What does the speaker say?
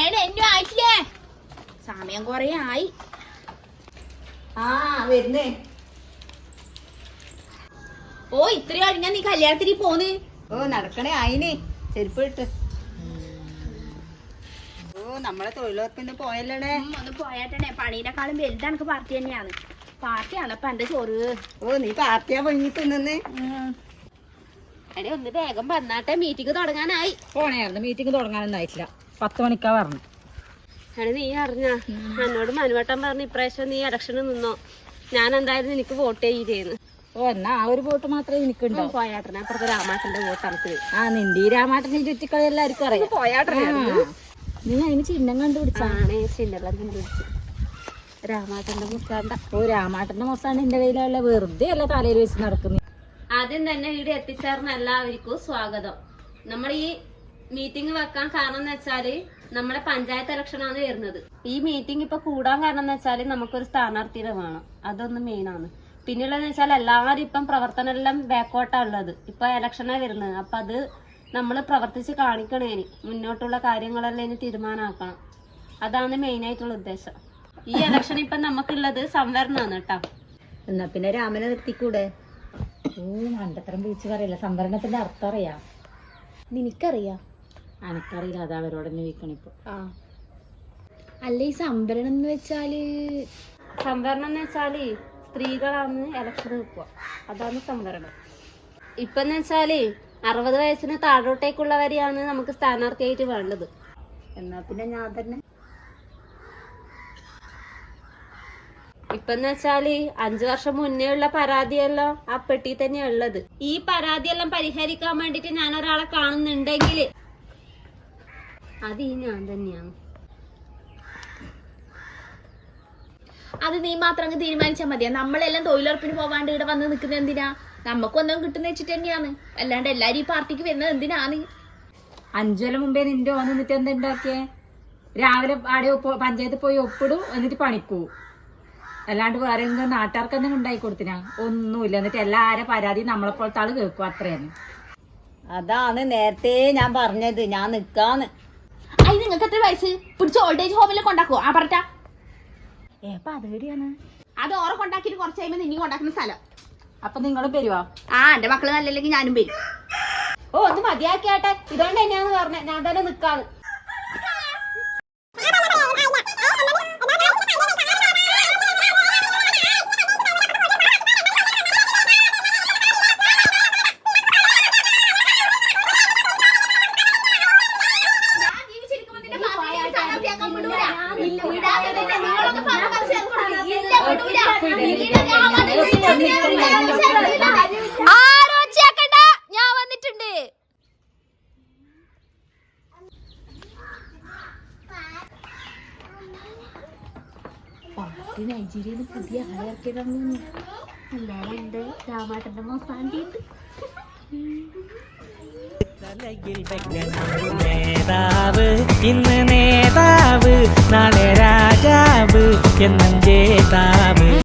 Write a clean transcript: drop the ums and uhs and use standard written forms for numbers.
എന്നെ ആയിട്ടില്ലേ? സമയം കൊറേ ആയി. വരുന്നേ. ഓ ഇത്രയും അടിഞ്ഞാ നീ കല്യാണത്തിന് പോന്ന്? നടക്കണേ ആയിന് ചെരുപ്പ് ഇട്ട്. നമ്മളെ തൊഴിലുറപ്പിന്ന് പോയല്ലേ? ഒന്ന് പോയാട്ടെ. പണീനെക്കാളും വലുത് എനിക്ക് പാർട്ടി തന്നെയാണ്. പാർട്ടിയാണ് ഇപ്പൊ എന്റെ ചോറ്. നീ പാർട്ടിയാ പൊങ്ങി തിന്നെ. എടേ ഒന്ന് വേഗം വന്നാട്ടെ, മീറ്റിംഗ് തുടങ്ങാനായി. പോണേർന്ന് മീറ്റിംഗ് തുടങ്ങാനൊന്നും ആയിട്ടില്ല. 10 മണിക്കാ പറഞ്ഞു. എടേ നീ അറിഞ്ഞ എന്നോട് മനുവട്ടം പറഞ്ഞു ഇപ്രാവശ്യം നീ ഇലക്ഷന് നിന്നോ, ഞാൻ എന്തായാലും എനിക്ക് വോട്ട് ചെയ്തേന്ന്. എന്നാ ആ ഒരു വോട്ട് മാത്രമേ എനിക്കുണ്ടോ? പോയാട്ടനെ അപ്പുറത്തെ രാമാട്ടന്റെ വോട്ട് എനിക്ക്. നിന്റെ ഈ രാമാട്ടനെ ചുറ്റിക്കളി എല്ലാവർക്കും അറിയാം. പോയാട്ടനെ നീ അതിന് ചിഹ്നം കണ്ടുപിടിച്ചാണ്. ചിഹ്നം കണ്ടുപിടിച്ചു. രാമാട്ടന്റെ മുസാണ്ട. രാമാട്ടന്റെ മുസാണ് എന്റെ കയ്യിലുള്ള. വെറുതെ അല്ല തലയിൽ വെച്ച് നടക്കുന്നത്. ആദ്യം തന്നെ ഇവിടെ എത്തിച്ചേർന്ന എല്ലാവർക്കും സ്വാഗതം. നമ്മൾ ഈ മീറ്റിംഗ് വെക്കാൻ കാരണം എന്ന് വെച്ചാല് നമ്മുടെ പഞ്ചായത്ത് ഇലക്ഷനാണ് വരുന്നത്. ഈ മീറ്റിംഗ് ഇപ്പൊ കൂടാൻ കാരണം എന്ന് വെച്ചാല് നമുക്കൊരു സ്ഥാനാർത്ഥിയെ വേണം. അതൊന്ന് മെയിൻ ആണ്. പിന്നെയുള്ളതെന്ന് വെച്ചാൽ എല്ലാവരും ഇപ്പം പ്രവർത്തനം എല്ലാം ബാക്കോട്ടാ ഉള്ളത്. ഇപ്പൊ ഇലക്ഷനാണ് വരുന്നത്. അപ്പൊ അത് നമ്മൾ പ്രവർത്തിച്ച് കാണിക്കണേന് മുന്നോട്ടുള്ള കാര്യങ്ങളെല്ലാം ഇനി തീരുമാനമാക്കണം. അതാണ് മെയിൻ ആയിട്ടുള്ള ഉദ്ദേശം. ഈ ഇലക്ഷൻ ഇപ്പൊ നമുക്കുള്ളത് സംവരണമാണ് കേട്ടോ. എന്നാ പിന്നെ രാമനെ നിർത്തിക്കൂടെ? മണ്ടത്തരം വിളിച്ചു പറയില്ല. സംവരണത്തിന്റെ അർത്ഥം അറിയാം? നിനക്കറിയാം? അനക്കറിയില്ല. അത് അവരോട് തന്നെ ചോദിക്കണിപ്പോ. അല്ല ഈ സംവരണം എന്ന് വെച്ചാല്? സംവരണം എന്ന് വെച്ചാല് സ്ത്രീകളാണ് ഇലക്ഷൻ നിൽക്കുക. അതാണ് സംവരണം. ഇപ്പെന്ന് വെച്ചാല് 60 വയസ്സിന് താഴോട്ടേക്കുള്ളവരെയാണ് നമുക്ക് സ്ഥാനാർത്ഥിയായിട്ട് വേണ്ടത്. എന്നാ പിന്നെ ഞാൻ തന്നെ. ഇപ്പെന്ന് വെച്ചാല് 5 വർഷം മുന്നേ ഉള്ള പരാതിയെല്ലാം ആ പെട്ടി തന്നെയാ ഉള്ളത്. ഈ പരാതിയെല്ലാം പരിഹരിക്കാൻ വേണ്ടിട്ട് ഞാൻ ഒരാളെ കാണുന്നുണ്ടെങ്കിൽ അത് ഈ ഞാൻ തന്നെയാണ്. അത് നീ മാത്രം അങ്ങ് തീരുമാനിച്ചാൽ മതിയാ. നമ്മളെല്ലാം തൊഴിലുറപ്പിന് പോവാണ്ട് ഇവിടെ വന്ന് നിൽക്കുന്നത് എന്തിനാ? നമുക്കൊന്നും കിട്ടുന്ന വെച്ചിട്ട് തന്നെയാണ്. അല്ലാണ്ട് എല്ലാരും ഈ പാർട്ടിക്ക് വരുന്നത് എന്തിനാണ്? 5 കൊല്ലം മുമ്പേ നിന്റെ ഓൻ നിന്നിട്ട് എന്താ ഉണ്ടാക്കിയേ? രാവിലെ ആടെ പഞ്ചായത്തിൽ പോയി ഒപ്പിടും, എന്നിട്ട് പണിക്കൂ. അല്ലാണ്ട് വേറെ എന്തെങ്കിലും നാട്ടുകാർക്ക് എന്തെങ്കിലും ഉണ്ടാക്കി കൊടുത്തിനാ? ഒന്നുമില്ല. എന്നിട്ട് എല്ലാരും പരാതി നമ്മളെപ്പോലത്തെ ആള് കേൾക്കും. അത്രയാണ്. അതാണ് നേരത്തെ ഞാൻ പറഞ്ഞത്. ഞാൻ നിക്കാന്ന്. അത് നിങ്ങൾക്ക് എത്ര വയസ്സ്? പിടിച്ച് ഓൾഡേജ് ഹോമിൽ കൊണ്ടാക്കുവോ? പറഞ്ഞ അതെവിടെയാണ്? അത് ഓറെ കൊണ്ടാക്കിട്ട് കുറച്ച് കഴിയുമ്പോൾ നിന്നെ കൊണ്ടാക്കുന്ന സ്ഥലം. അപ്പൊ നിങ്ങളും വരുവാ? എന്റെ മക്കള് നല്ലല്ലെങ്കിൽ ഞാനും വരും. അത് മതിയാക്കിയാട്ടെ. ഇതുകൊണ്ട് തന്നെയാന്ന് പറഞ്ഞ. ഞാൻ തന്നെ നിക്കാന്ന്. ഞാൻ വന്നിട്ടുണ്ട്. നൈജീരിയയിൽ പുതിയ ആളിറക്കിയതാണ്. എല്ലാരും ഉണ്ട്. രാമാട്ടന്റെ മോസാണ്ടിയുണ്ട്. നേതാവ് ഇന്ന് നേതാവ്, നാളെ രാജാവ് എന്നും ജേതാവ്.